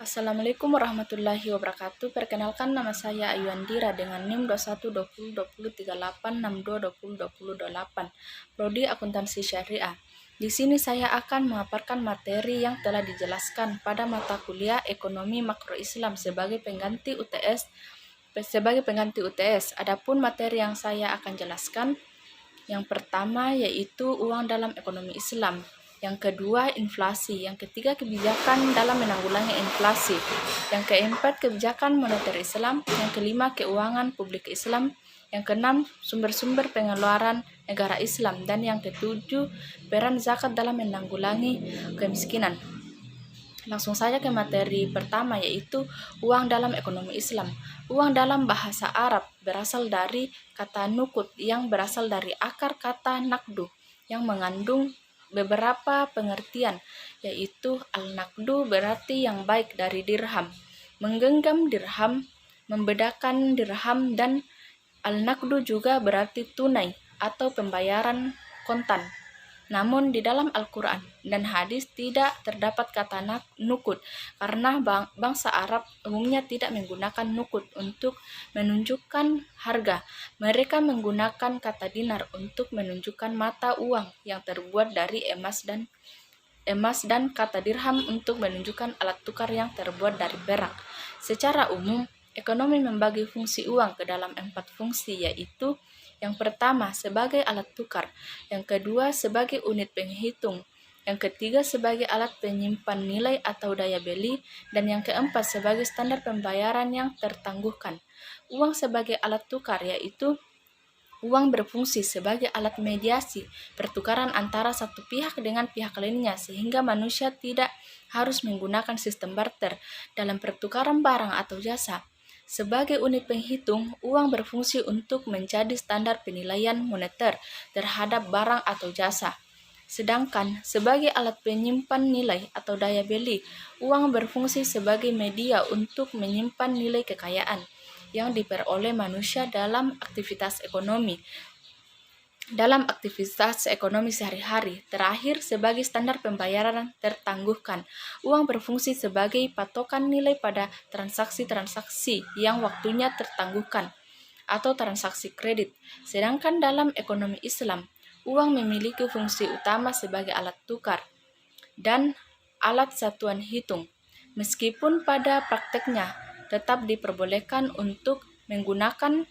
Assalamualaikum warahmatullahi wabarakatuh. Perkenalkan, nama saya Ayu Andira dengan NIM 2120203862202028, Prodi Akuntansi Syariah. Di sini saya akan memaparkan materi yang telah dijelaskan pada mata kuliah Ekonomi Makro Islam sebagai pengganti UTS. Adapun materi yang saya akan jelaskan, yang pertama yaitu uang dalam ekonomi Islam. Yang kedua, inflasi. Yang ketiga, kebijakan dalam menanggulangi inflasi. Yang keempat, kebijakan moneter Islam. Yang kelima, keuangan publik Islam. Yang keenam, sumber-sumber pengeluaran negara Islam. Dan yang ketujuh, peran zakat dalam menanggulangi kemiskinan. Langsung saja ke materi pertama, yaitu uang dalam ekonomi Islam. Uang dalam bahasa Arab berasal dari kata nukut yang berasal dari akar kata nakdu yang mengandung beberapa pengertian, yaitu al-nakdu berarti yang baik dari dirham, menggenggam dirham, membedakan dirham, dan al-nakdu juga berarti tunai atau pembayaran kontan. Namun di dalam Al-Quran dan hadis tidak terdapat kata nukut karena bangsa Arab umumnya tidak menggunakan nukut untuk menunjukkan harga. Mereka menggunakan kata dinar untuk menunjukkan mata uang yang terbuat dari emas dan kata dirham untuk menunjukkan alat tukar yang terbuat dari perak. Secara umum, ekonomi membagi fungsi uang ke dalam 4 fungsi, yaitu yang pertama sebagai alat tukar, yang kedua sebagai unit penghitung, yang ketiga sebagai alat penyimpan nilai atau daya beli, dan yang keempat sebagai standar pembayaran yang tertangguhkan. Uang sebagai alat tukar yaitu uang berfungsi sebagai alat mediasi pertukaran antara satu pihak dengan pihak lainnya, sehingga manusia tidak harus menggunakan sistem barter dalam pertukaran barang atau jasa. Sebagai unit penghitung, uang berfungsi untuk menjadi standar penilaian moneter terhadap barang atau jasa. Sedangkan sebagai alat penyimpan nilai atau daya beli, uang berfungsi sebagai media untuk menyimpan nilai kekayaan yang diperoleh manusia dalam aktivitas ekonomi sehari-hari. Terakhir, sebagai standar pembayaran tertangguhkan, uang berfungsi sebagai patokan nilai pada transaksi-transaksi yang waktunya tertangguhkan atau transaksi kredit. Sedangkan dalam ekonomi Islam, uang memiliki fungsi utama sebagai alat tukar dan alat satuan hitung, meskipun pada prakteknya tetap diperbolehkan untuk menggunakan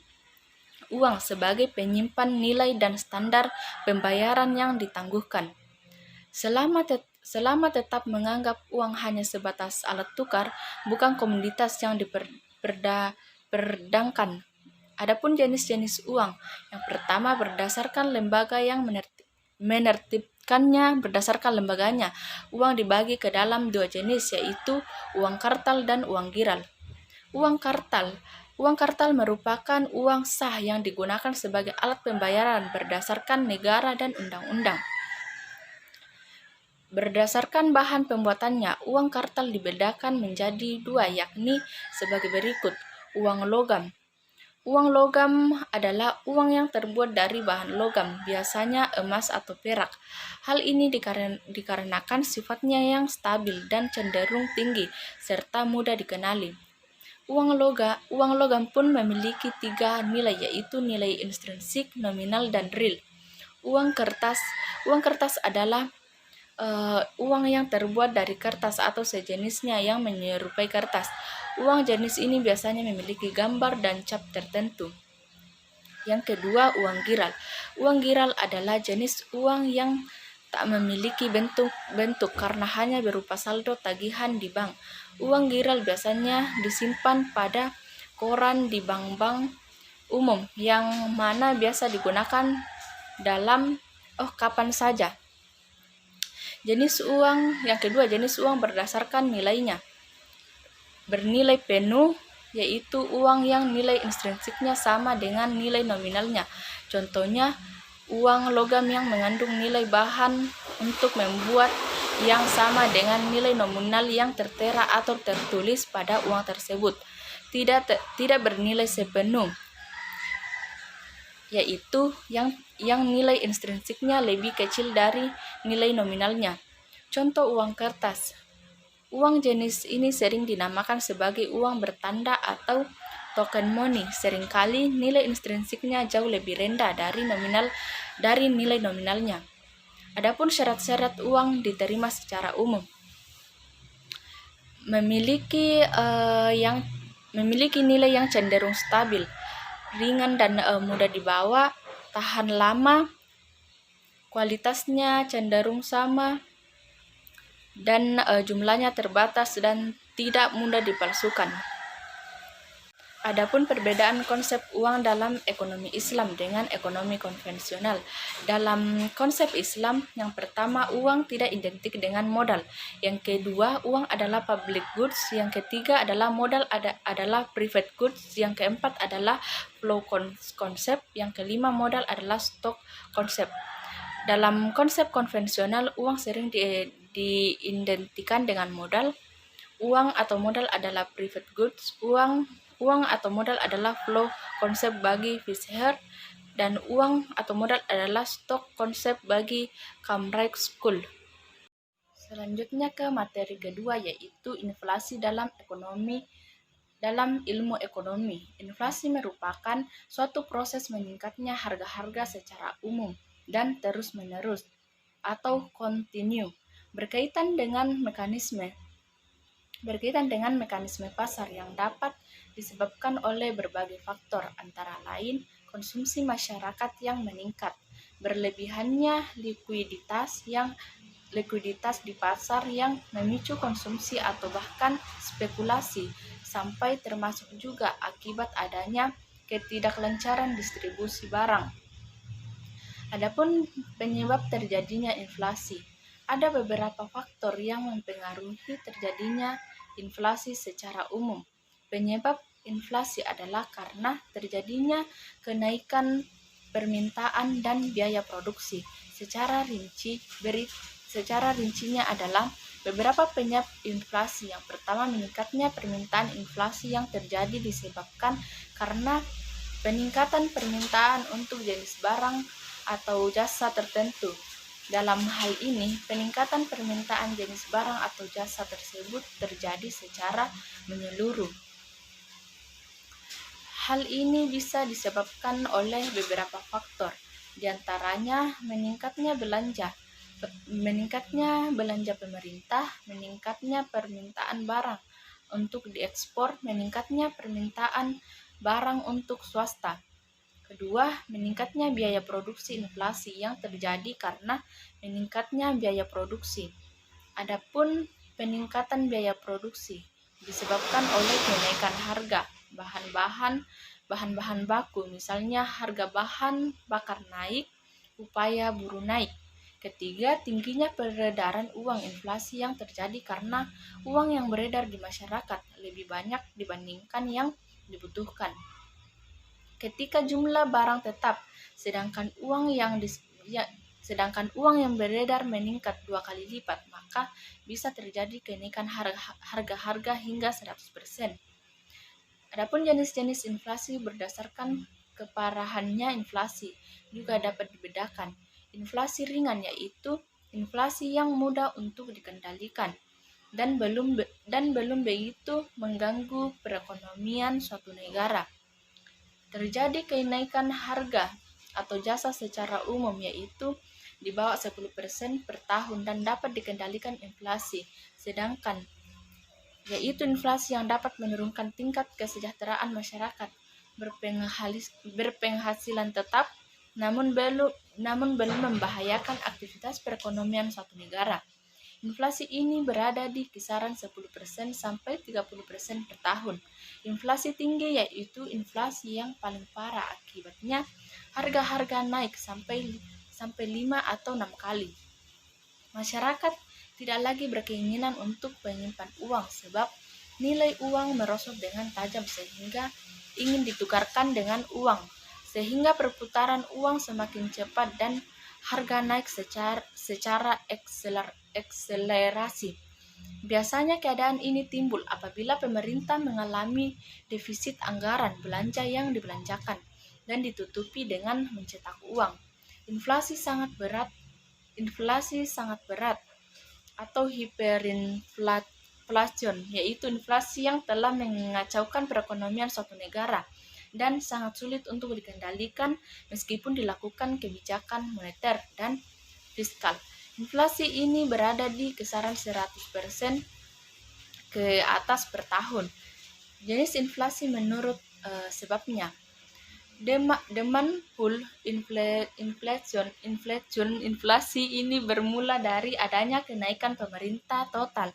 uang sebagai penyimpan nilai dan standar pembayaran yang ditangguhkan. Selama tetap menganggap uang hanya sebatas alat tukar, bukan komoditas yang diperdagangkan. Adapun jenis-jenis uang, yang pertama berdasarkan lembaga yang menertibkannya berdasarkan lembaganya. Uang dibagi ke dalam 2 jenis, yaitu uang kartal dan uang giral. Uang kartal merupakan uang sah yang digunakan sebagai alat pembayaran berdasarkan negara dan undang-undang. Berdasarkan bahan pembuatannya, uang kartal dibedakan menjadi 2, yakni sebagai berikut. Uang logam. Uang logam adalah uang yang terbuat dari bahan logam, biasanya emas atau perak. Hal ini dikarenakan sifatnya yang stabil dan cenderung tinggi, serta mudah dikenali. Uang logam pun memiliki 3 nilai, yaitu nilai intrinsik, nominal, dan real. Uang kertas adalah uang yang terbuat dari kertas atau sejenisnya yang menyerupai kertas. Uang jenis ini biasanya memiliki gambar dan cap tertentu. Yang kedua, uang giral. Uang giral adalah jenis uang yang tak memiliki bentuk karena hanya berupa saldo tagihan di bank. Uang giral biasanya disimpan pada koran di bank-bank umum yang mana biasa digunakan dalam kapan saja. Yang kedua, jenis uang berdasarkan nilainya. Bernilai penuh, yaitu uang yang nilai intrinsiknya sama dengan nilai nominalnya. Contohnya, uang logam yang mengandung nilai bahan untuk membuat yang sama dengan nilai nominal yang tertera atau tertulis pada uang tersebut. Tidak bernilai sepenuh, yaitu yang nilai intrinsiknya lebih kecil dari nilai nominalnya. Contoh uang kertas. Uang jenis ini sering dinamakan sebagai uang bertanda atau token money. Seringkali nilai intrinsiknya jauh lebih rendah dari nilai nominalnya. Adapun syarat-syarat uang diterima secara umum. Memiliki nilai yang cenderung stabil, ringan dan mudah dibawa, tahan lama, kualitasnya cenderung sama, dan jumlahnya terbatas dan tidak mudah dipalsukan. Adapun perbedaan konsep uang dalam ekonomi Islam dengan ekonomi konvensional. Dalam konsep Islam, yang pertama, uang tidak identik dengan modal. Yang kedua, uang adalah public goods. Yang ketiga adalah modal adalah private goods. Yang keempat adalah flow konsep. Yang kelima, modal adalah stock konsep. Dalam konsep konvensional, uang sering diidentikan dengan modal. Uang atau modal adalah private goods. Uang atau modal adalah flow konsep bagi Fisher, dan uang atau modal adalah stock konsep bagi Cambright School. Selanjutnya ke materi kedua, yaitu inflasi dalam ilmu ekonomi. Inflasi merupakan suatu proses meningkatnya harga-harga secara umum dan terus-menerus atau kontinu, berkaitan dengan mekanisme pasar yang dapat disebabkan oleh berbagai faktor, antara lain konsumsi masyarakat yang meningkat, berlebihannya likuiditas di pasar yang memicu konsumsi atau bahkan spekulasi, sampai termasuk juga akibat adanya ketidaklancaran distribusi barang. Adapun penyebab terjadinya inflasi, ada beberapa faktor yang mempengaruhi terjadinya inflasi secara umum. Penyebab inflasi adalah karena terjadinya kenaikan permintaan dan biaya produksi. Secara rincinya adalah beberapa penyebab inflasi. Yang pertama, meningkatnya permintaan. Inflasi yang terjadi disebabkan karena peningkatan permintaan untuk jenis barang atau jasa tertentu. Dalam hal ini, peningkatan permintaan jenis barang atau jasa tersebut terjadi secara menyeluruh. Hal ini bisa disebabkan oleh beberapa faktor, di antaranya meningkatnya belanja pemerintah, meningkatnya permintaan barang untuk diekspor, meningkatnya permintaan barang untuk swasta. Kedua, meningkatnya biaya produksi. Inflasi yang terjadi karena meningkatnya biaya produksi. Adapun peningkatan biaya produksi disebabkan oleh kenaikan harga bahan-bahan baku, misalnya harga bahan bakar naik, upaya buruh naik. Ketiga, tingginya peredaran uang. Inflasi yang terjadi karena uang yang beredar di masyarakat lebih banyak dibandingkan yang dibutuhkan. Ketika jumlah barang tetap, sedangkan uang yang beredar meningkat 2 kali lipat, maka bisa terjadi kenaikan harga-harga hingga 100%. Adapun jenis-jenis inflasi berdasarkan keparahannya inflasi juga dapat dibedakan. Inflasi ringan yaitu inflasi yang mudah untuk dikendalikan dan belum begitu mengganggu perekonomian suatu negara. Terjadi kenaikan harga atau jasa secara umum yaitu di bawah 10% per tahun dan dapat dikendalikan inflasi, sedangkan yaitu inflasi yang dapat menurunkan tingkat kesejahteraan masyarakat, berpenghasilan tetap, namun belum membahayakan aktivitas perekonomian suatu negara. Inflasi ini berada di kisaran 10% sampai 30% per tahun. Inflasi tinggi yaitu inflasi yang paling parah, akibatnya harga-harga naik sampai 5 atau 6 kali. Masyarakat tidak lagi berkeinginan untuk menyimpan uang sebab nilai uang merosot dengan tajam sehingga ingin ditukarkan dengan uang, sehingga perputaran uang semakin cepat dan harga naik secara akselerasi. Biasanya keadaan ini timbul apabila pemerintah mengalami defisit anggaran belanja yang dibelanjakan dan ditutupi dengan mencetak uang. Inflasi sangat berat atau hiperinflasi inflation, yaitu inflasi yang telah mengacaukan perekonomian suatu negara dan sangat sulit untuk dikendalikan meskipun dilakukan kebijakan moneter dan fiskal. Inflasi ini berada di kisaran 100% ke atas per tahun. Jenis inflasi menurut sebabnya. Demand pull inflasi ini bermula dari adanya kenaikan pemerintah total,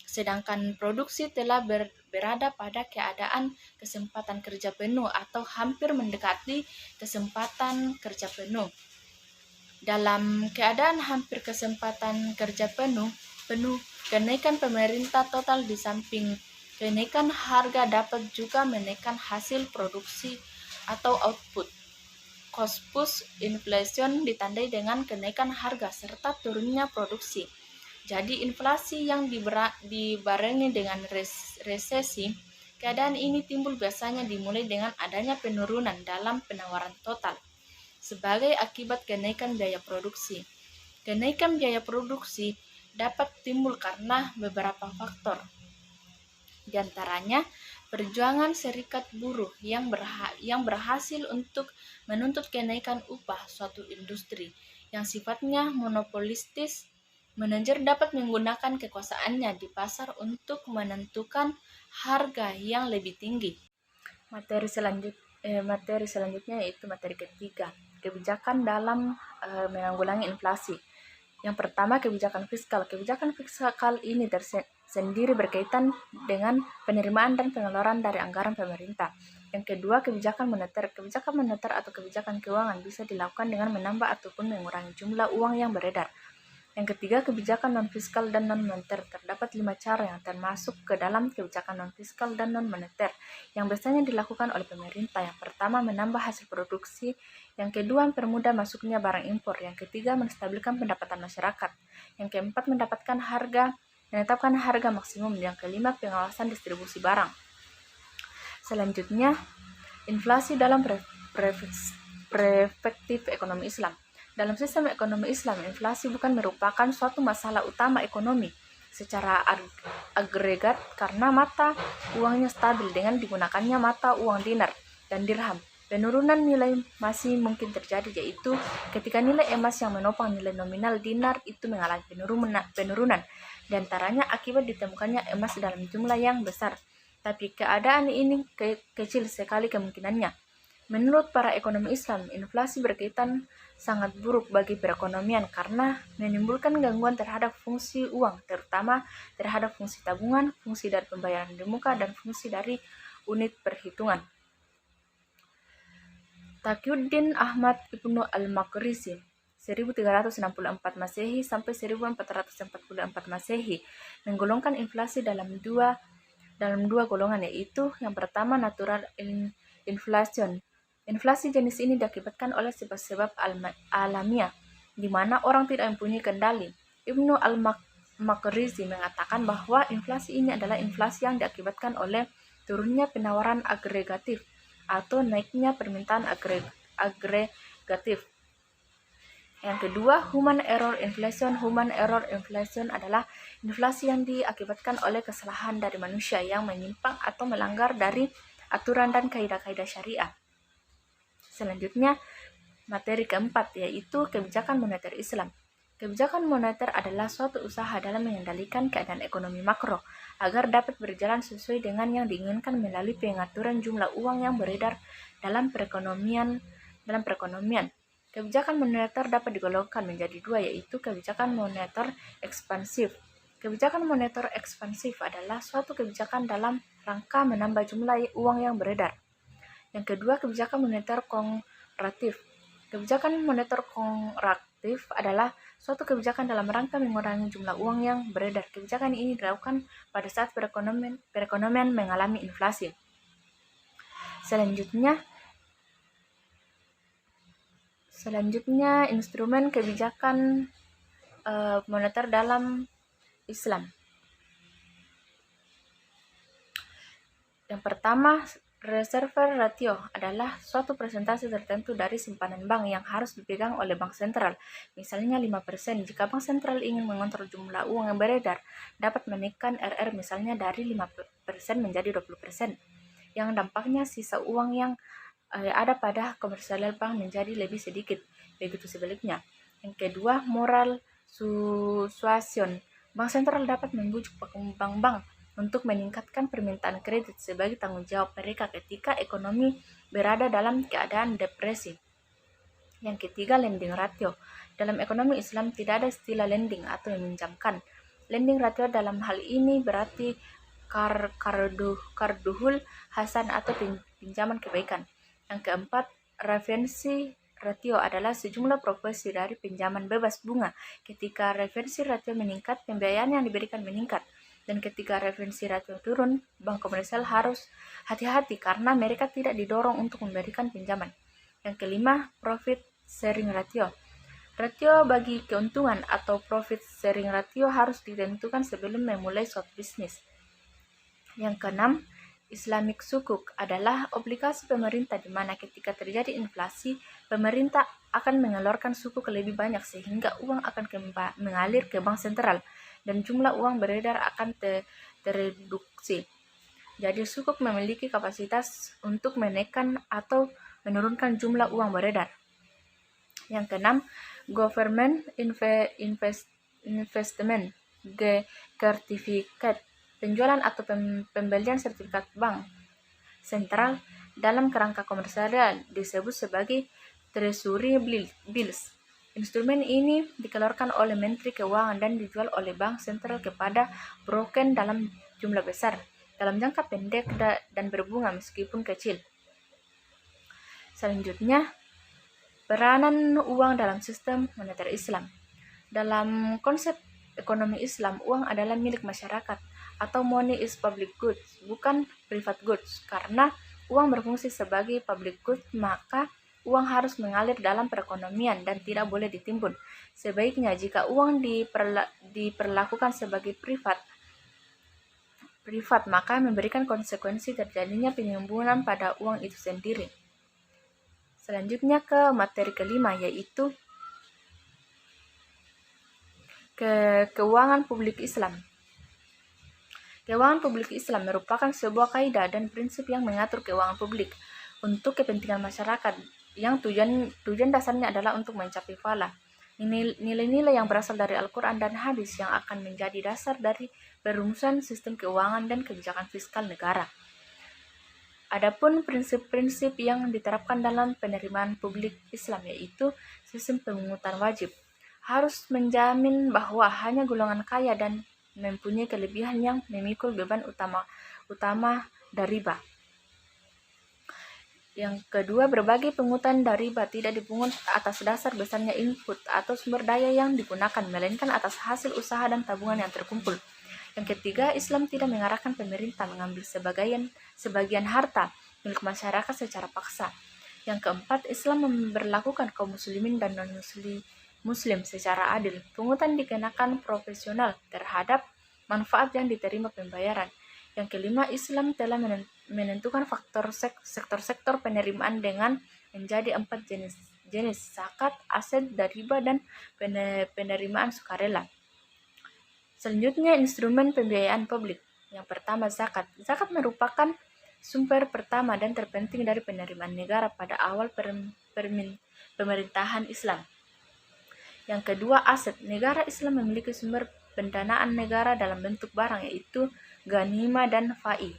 sedangkan produksi telah berada pada keadaan kesempatan kerja penuh atau hampir mendekati kesempatan kerja penuh. Dalam keadaan hampir kesempatan kerja penuh, kenaikan pemerintah total di samping kenaikan harga dapat juga menaikkan hasil produksi atau output. Cost push inflation ditandai dengan kenaikan harga serta turunnya produksi. Jadi inflasi yang dibarengi dengan resesi, keadaan ini timbul biasanya dimulai dengan adanya penurunan dalam penawaran total sebagai akibat kenaikan biaya produksi. Kenaikan biaya produksi dapat timbul karena beberapa faktor. Di antaranya, perjuangan serikat buruh yang berhasil untuk menuntut kenaikan upah suatu industri yang sifatnya monopolistis. Manajer dapat menggunakan kekuasaannya di pasar untuk menentukan harga yang lebih tinggi. Materi selanjutnya yaitu materi ketiga, kebijakan dalam menanggulangi inflasi. Yang pertama, kebijakan fiskal. Kebijakan fiskal ini sendiri berkaitan dengan penerimaan dan pengeluaran dari anggaran pemerintah. Yang kedua, kebijakan moneter. Kebijakan moneter atau kebijakan keuangan bisa dilakukan dengan menambah ataupun mengurangi jumlah uang yang beredar. Yang ketiga, kebijakan non-fiskal dan non-moneter. Terdapat 5 cara yang termasuk ke dalam kebijakan non-fiskal dan non-moneter yang biasanya dilakukan oleh pemerintah. Yang pertama, menambah hasil produksi. Yang kedua, mempermudah masuknya barang impor. Yang ketiga, menstabilkan pendapatan masyarakat. Yang keempat, menetapkan harga maksimum. Yang kelima, pengawasan distribusi barang. Selanjutnya, inflasi dalam perspektif ekonomi Islam. Dalam sistem ekonomi Islam, inflasi bukan merupakan suatu masalah utama ekonomi secara agregat karena mata uangnya stabil dengan digunakannya mata uang dinar dan dirham. Penurunan nilai masih mungkin terjadi, yaitu ketika nilai emas yang menopang nilai nominal dinar itu mengalami penurunan, di antaranya akibat ditemukannya emas dalam jumlah yang besar. Tapi keadaan ini kecil sekali kemungkinannya. Menurut para ekonomi Islam, inflasi berkaitan sangat buruk bagi perekonomian karena menimbulkan gangguan terhadap fungsi uang, terutama terhadap fungsi tabungan, fungsi dari pembayaran di muka, dan fungsi dari unit perhitungan. Taqiyuddin Ahmad Ibnu Al-Maqrizi 1364 Masehi sampai 1444 Masehi menggolongkan inflasi dalam dua golongan, yaitu yang pertama natural inflation. Inflasi jenis ini diakibatkan oleh sebab-sebab alamiah di mana orang tidak mempunyai kendali. Ibnu Al-Maqrizi mengatakan bahwa inflasi ini adalah inflasi yang diakibatkan oleh turunnya penawaran agregatif atau naiknya permintaan agregatif. Yang kedua, human error inflation. Human error inflation adalah inflasi yang diakibatkan oleh kesalahan dari manusia yang menyimpang atau melanggar dari aturan dan kaidah-kaidah syariah. Selanjutnya, materi keempat yaitu kebijakan moneter Islam. Kebijakan moneter adalah suatu usaha dalam mengendalikan keadaan ekonomi makro agar dapat berjalan sesuai dengan yang diinginkan melalui pengaturan jumlah uang yang beredar dalam perekonomian. Kebijakan moneter dapat digolongkan menjadi dua, yaitu kebijakan moneter ekspansif. Kebijakan moneter ekspansif adalah suatu kebijakan dalam rangka menambah jumlah uang yang beredar. Yang kedua, kebijakan moneter kontraktif. Kebijakan moneter kontraktif adalah suatu kebijakan dalam rangka mengurangi jumlah uang yang beredar. Kebijakan ini dilakukan pada saat perekonomian mengalami inflasi. Selanjutnya, instrumen kebijakan moneter dalam Islam. Yang pertama, Reserve ratio adalah suatu persentase tertentu dari simpanan bank yang harus dipegang oleh bank sentral. Misalnya 5%. Jika bank sentral ingin mengontrol jumlah uang yang beredar, dapat menaikkan RR misalnya dari 5% menjadi 20%. Yang dampaknya sisa uang yang ada pada komersial bank menjadi lebih sedikit. Begitu sebaliknya. Yang kedua, moral suasion. Bank sentral dapat membujuk bank-bank untuk meningkatkan permintaan kredit sebagai tanggung jawab mereka ketika ekonomi berada dalam keadaan depresi. Yang ketiga, lending ratio. Dalam ekonomi Islam tidak ada istilah lending atau meminjamkan. Lending ratio dalam hal ini berarti karduhul hasan atau pinjaman kebaikan. Yang keempat, referensi ratio adalah sejumlah proporsi dari pinjaman bebas bunga. Ketika referensi ratio meningkat, pembiayaan yang diberikan meningkat. Dan ketika referensi ratio turun, bank komersial harus hati-hati karena mereka tidak didorong untuk memberikan pinjaman. Yang kelima, profit sharing ratio. Ratio bagi keuntungan atau profit sharing ratio harus ditentukan sebelum memulai suatu bisnis. Yang keenam, Islamic Sukuk adalah obligasi pemerintah di mana ketika terjadi inflasi, pemerintah akan mengeluarkan sukuk lebih banyak sehingga uang akan mengalir ke bank sentral dan jumlah uang beredar akan tereduksi. Jadi sukuk memiliki kapasitas untuk menekan atau menurunkan jumlah uang beredar. Yang keenam, government investment certificate, penjualan atau pembelian sertifikat bank sentral dalam kerangka komersial disebut sebagai treasury bills. Instrumen ini dikeluarkan oleh Menteri Keuangan dan dijual oleh bank sentral kepada broker dalam jumlah besar, dalam jangka pendek dan berbunga meskipun kecil. Selanjutnya, peranan uang dalam sistem moneter Islam. Dalam konsep ekonomi Islam, uang adalah milik masyarakat atau money is public goods, bukan private goods. Karena uang berfungsi sebagai public goods, maka uang harus mengalir dalam perekonomian dan tidak boleh ditimbun. Sebaiknya jika uang diperlakukan sebagai privat, maka memberikan konsekuensi terjadinya penimbunan pada uang itu sendiri. Selanjutnya ke materi kelima, yaitu keuangan publik Islam. Keuangan publik Islam merupakan sebuah kaidah dan prinsip yang mengatur keuangan publik untuk kepentingan masyarakat yang tujuan dasarnya adalah untuk mencapai falah. Nilai-nilai yang berasal dari Al-Quran dan hadis yang akan menjadi dasar dari perumusan sistem keuangan dan kebijakan fiskal negara. Adapun prinsip-prinsip yang diterapkan dalam penerimaan publik Islam yaitu sistem pemungutan wajib harus menjamin bahwa hanya golongan kaya dan mempunyai kelebihan yang memikul beban utama dari riba. Yang kedua, berbagai pungutan dari riba tidak dipungut atas dasar besarnya input atau sumber daya yang digunakan, melainkan atas hasil usaha dan tabungan yang terkumpul. Yang ketiga, Islam tidak mengarahkan pemerintah mengambil sebagian harta milik masyarakat secara paksa. Yang keempat, Islam memberlakukan kaum muslimin dan non-muslim secara adil. Pungutan dikenakan proporsional terhadap manfaat yang diterima pembayaran. Yang kelima, Islam telah menentukan sektor-sektor penerimaan dengan menjadi 4 jenis zakat, aset, riba, dan penerimaan sukarela. Selanjutnya, instrumen pembiayaan publik. Yang pertama, zakat. Zakat merupakan sumber pertama dan terpenting dari penerimaan negara pada awal pemerintahan Islam. Yang kedua, aset. Negara Islam memiliki sumber pendanaan negara dalam bentuk barang yaitu ghanimah dan fai.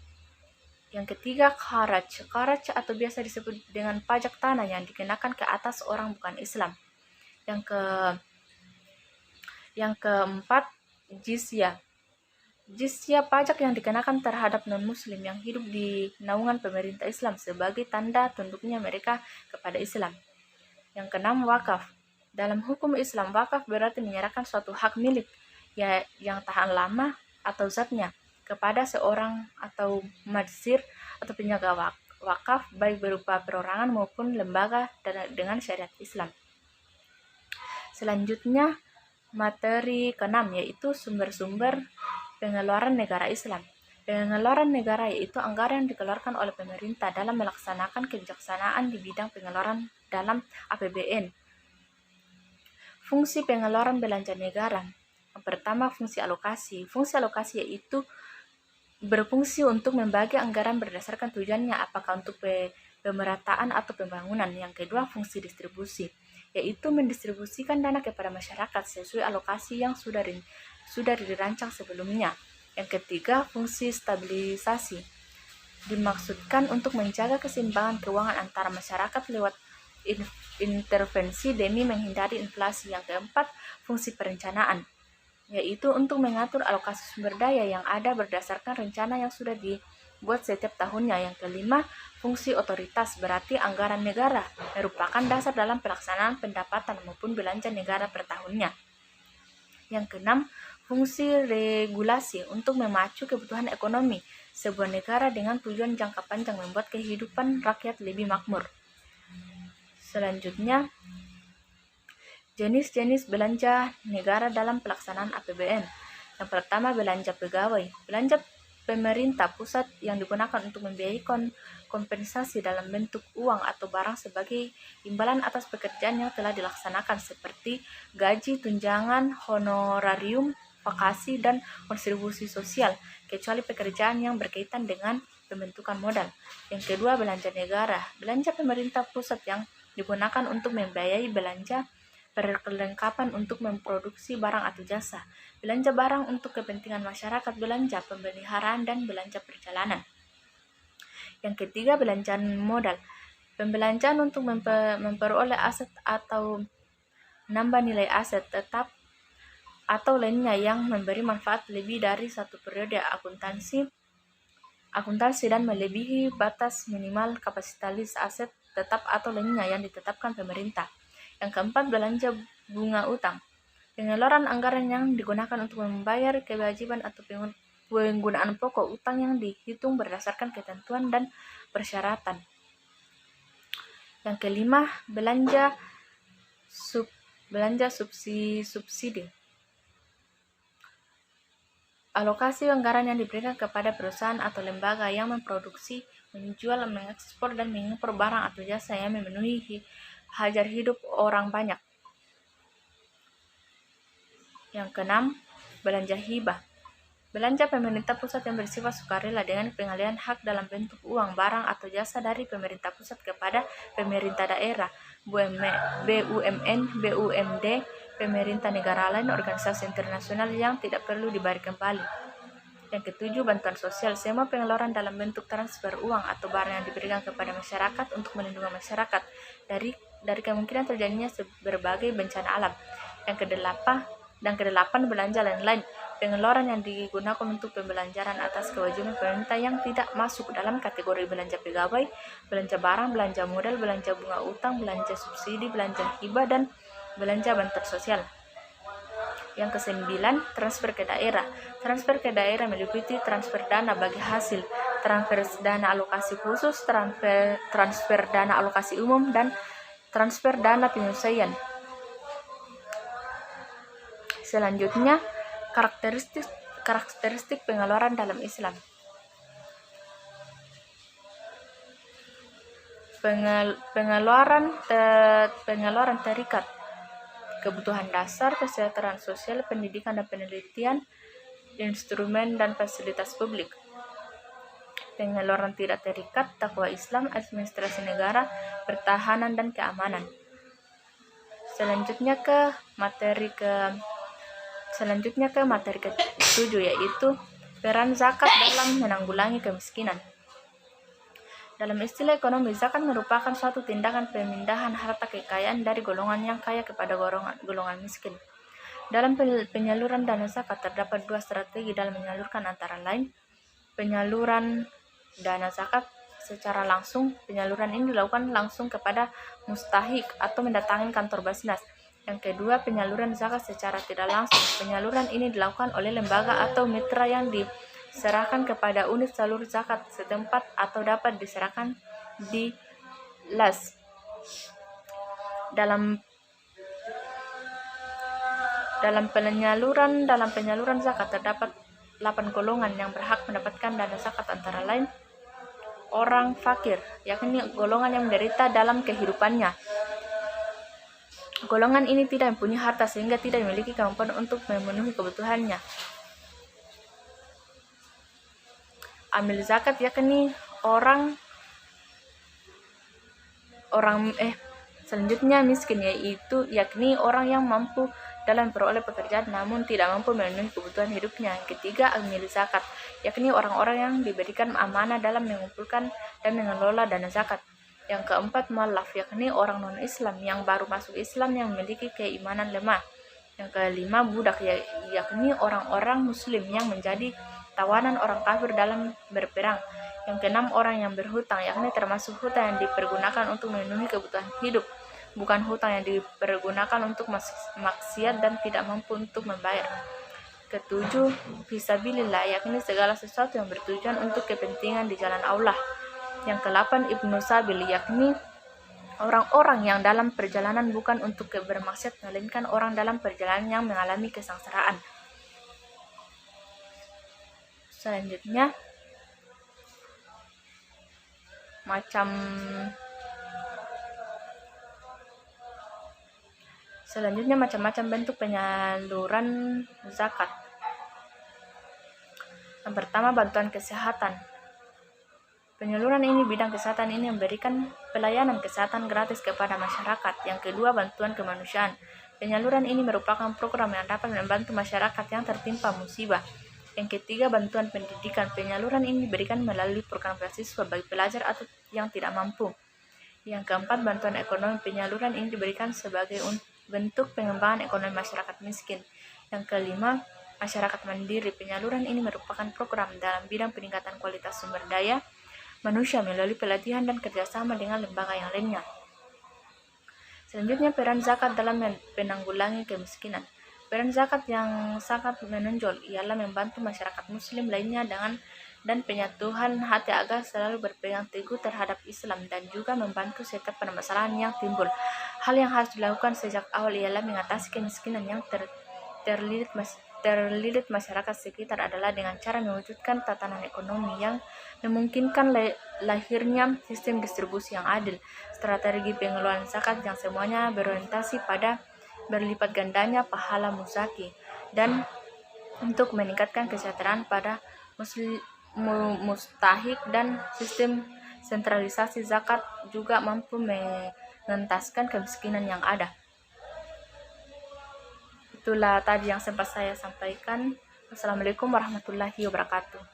Yang ketiga, kharaj. Kharaj atau biasa disebut dengan pajak tanah yang dikenakan ke atas orang bukan Islam. Yang keempat, jizyah. Jizyah pajak yang dikenakan terhadap non-muslim yang hidup di naungan pemerintah Islam sebagai tanda tunduknya mereka kepada Islam. Yang keenam, wakaf. Dalam hukum Islam, wakaf berarti menyerahkan suatu hak milik yang tahan lama atau zatnya kepada seorang atau madzir atau penjaga wakaf baik berupa perorangan maupun lembaga dengan syariat Islam. Selanjutnya, materi keenam yaitu sumber-sumber pengeluaran negara Islam. Pengeluaran negara yaitu anggaran yang dikeluarkan oleh pemerintah dalam melaksanakan kebijaksanaan di bidang pengeluaran dalam APBN. Fungsi pengeluaran belanja negara. Yang pertama, fungsi alokasi. Fungsi alokasi yaitu berfungsi untuk membagi anggaran berdasarkan tujuannya, apakah untuk pemerataan atau pembangunan. Yang kedua, fungsi distribusi, yaitu mendistribusikan dana kepada masyarakat sesuai alokasi yang sudah dirancang sebelumnya. Yang ketiga, fungsi stabilisasi, dimaksudkan untuk menjaga keseimbangan keuangan antara masyarakat lewat intervensi demi menghindari inflasi. Yang keempat, fungsi perencanaan, yaitu untuk mengatur alokasi sumber daya yang ada berdasarkan rencana yang sudah dibuat setiap tahunnya. Yang kelima, fungsi otoritas, berarti anggaran negara merupakan dasar dalam pelaksanaan pendapatan maupun belanja negara per tahunnya. Yang keenam, fungsi regulasi, untuk memacu kebutuhan ekonomi sebuah negara dengan tujuan jangka panjang membuat kehidupan rakyat lebih makmur. Selanjutnya, jenis-jenis belanja negara dalam pelaksanaan APBN. Yang pertama, belanja pegawai. Belanja pemerintah pusat yang digunakan untuk membiayai kompensasi dalam bentuk uang atau barang sebagai imbalan atas pekerjaan yang telah dilaksanakan seperti gaji, tunjangan, honorarium, vakasi, dan kontribusi sosial, kecuali pekerjaan yang berkaitan dengan pembentukan modal. Yang kedua, belanja negara. Belanja pemerintah pusat yang digunakan untuk membiayai belanja perlengkapan untuk memproduksi barang atau jasa, belanja barang untuk kepentingan masyarakat, belanja pemeliharaan, dan belanja perjalanan. Yang ketiga, belanjaan modal. Pembelanjaan untuk memperoleh aset atau nambah nilai aset tetap atau lainnya yang memberi manfaat lebih dari satu periode akuntansi dan melebihi batas minimal kapitalis aset tetap atau lainnya yang ditetapkan pemerintah. Yang keempat, belanja bunga utang. Pengeluaran anggaran yang digunakan untuk membayar kewajiban atau penggunaan pokok utang yang dihitung berdasarkan ketentuan dan persyaratan. Yang kelima, belanja subsidi. Alokasi anggaran yang diberikan kepada perusahaan atau lembaga yang memproduksi, menjual, mengekspor, dan mengimpor barang atau jasa yang memenuhi hajat hidup orang banyak. Yang keenam, belanja hibah. Belanja pemerintah pusat yang bersifat sukarela dengan pengalihan hak dalam bentuk uang, barang, atau jasa dari pemerintah pusat kepada pemerintah daerah, BUMN, BUMD, pemerintah negara lain, organisasi internasional yang tidak perlu dibayar kembali. Yang ketujuh, bantuan sosial. Semua pengeluaran dalam bentuk transfer uang atau barang yang diberikan kepada masyarakat untuk melindungi masyarakat dari kemungkinan terjadinya berbagai bencana alam. Yang kedelapan, belanja lain-lain. Pengeluaran yang digunakan untuk pembelanjaran atas kewajiban pemerintah yang tidak masuk dalam kategori belanja pegawai, belanja barang, belanja modal, belanja bunga utang, belanja subsidi, belanja hibah, dan belanja bantuan sosial. Yang kesembilan, transfer ke daerah. Transfer ke daerah meliputi transfer dana bagi hasil, transfer dana alokasi khusus, transfer dana alokasi umum, dan transfer dana penyelesaian. Selanjutnya, karakteristik pengeluaran dalam Islam. Pengeluaran terikat kebutuhan dasar, kesejahteraan sosial, pendidikan dan penelitian, instrumen dan fasilitas publik. Pengeluaran tidak terikat, takwa Islam, administrasi negara, pertahanan dan keamanan. Selanjutnya ke materi ke-7, yaitu peran zakat dalam menanggulangi kemiskinan. Dalam istilah ekonomi, zakat merupakan suatu tindakan pemindahan harta kekayaan dari golongan yang kaya kepada golongan miskin. Dalam penyaluran dana zakat terdapat dua strategi dalam menyalurkan, antara lain penyaluran dana zakat secara langsung. Penyaluran ini dilakukan langsung kepada mustahik atau mendatangi kantor Basnas. Yang kedua, penyaluran zakat secara tidak langsung. Penyaluran ini dilakukan oleh lembaga atau mitra yang diserahkan kepada unit salur zakat setempat atau dapat diserahkan di LAS. Dalam penyaluran zakat terdapat 8 golongan yang berhak mendapatkan dana zakat, antara lain orang fakir, yakni golongan yang menderita dalam kehidupannya. Golongan ini tidak mempunyai harta sehingga tidak memiliki kemampuan untuk memenuhi kebutuhannya. Amil zakat yakni selanjutnya miskin, yaitu yakni orang yang mampu dalam memperoleh pekerjaan namun tidak mampu memenuhi kebutuhan hidupnya. Yang ketiga, amil zakat yakni orang-orang yang diberikan amanah dalam mengumpulkan dan mengelola dana zakat. Yang keempat, mu'allaf yakni orang non-Islam yang baru masuk Islam yang memiliki keimanan lemah. Yang kelima, budak yakni orang-orang muslim yang menjadi tawanan orang kafir dalam berperang. Yang keenam, orang yang berhutang yakni termasuk hutang yang dipergunakan untuk memenuhi kebutuhan hidup, bukan hutang yang dipergunakan untuk maksiat dan tidak mampu untuk membayar. Ketujuh, fisabilillah yakni segala sesuatu yang bertujuan untuk kepentingan di jalan Allah. Yang ke-8, ibnu sabil yakni orang-orang yang dalam perjalanan bukan untuk bermaksiat melainkan orang dalam perjalanan yang mengalami kesengsaraan. Selanjutnya macam-macam bentuk penyaluran zakat. Yang pertama, bantuan kesehatan. Penyaluran ini, bidang kesehatan ini memberikan pelayanan kesehatan gratis kepada masyarakat. Yang kedua, bantuan kemanusiaan. Penyaluran ini merupakan program yang dapat membantu masyarakat yang tertimpa musibah. Yang ketiga, bantuan pendidikan. Penyaluran ini diberikan melalui program beasiswa bagi pelajar atau yang tidak mampu. Yang keempat, bantuan ekonomi. Penyaluran ini diberikan sebagai bentuk pengembangan ekonomi masyarakat miskin. Yang kelima, masyarakat mandiri. Penyaluran ini merupakan program dalam bidang peningkatan kualitas sumber daya manusia melalui pelatihan dan kerjasama dengan lembaga yang lainnya. Selanjutnya, peran zakat dalam penanggulangi kemiskinan. Peran zakat yang sangat menonjol ialah membantu masyarakat muslim lainnya dan penyatuan hati agar selalu berpegang teguh terhadap Islam dan juga membantu setiap permasalahan yang timbul. Hal yang harus dilakukan sejak awal ialah mengatasi kemiskinan yang terlilit masyarakat sekitar adalah dengan cara mewujudkan tatanan ekonomi yang memungkinkan lahirnya sistem distribusi yang adil, strategi pengelolaan zakat yang semuanya berorientasi pada berlipat gandanya pahala muzaki, dan untuk meningkatkan kesejahteraan pada mustahik, dan sistem sentralisasi zakat juga mampu mengentaskan kemiskinan yang ada. Itulah tadi yang sempat saya sampaikan. Wassalamualaikum warahmatullahi wabarakatuh.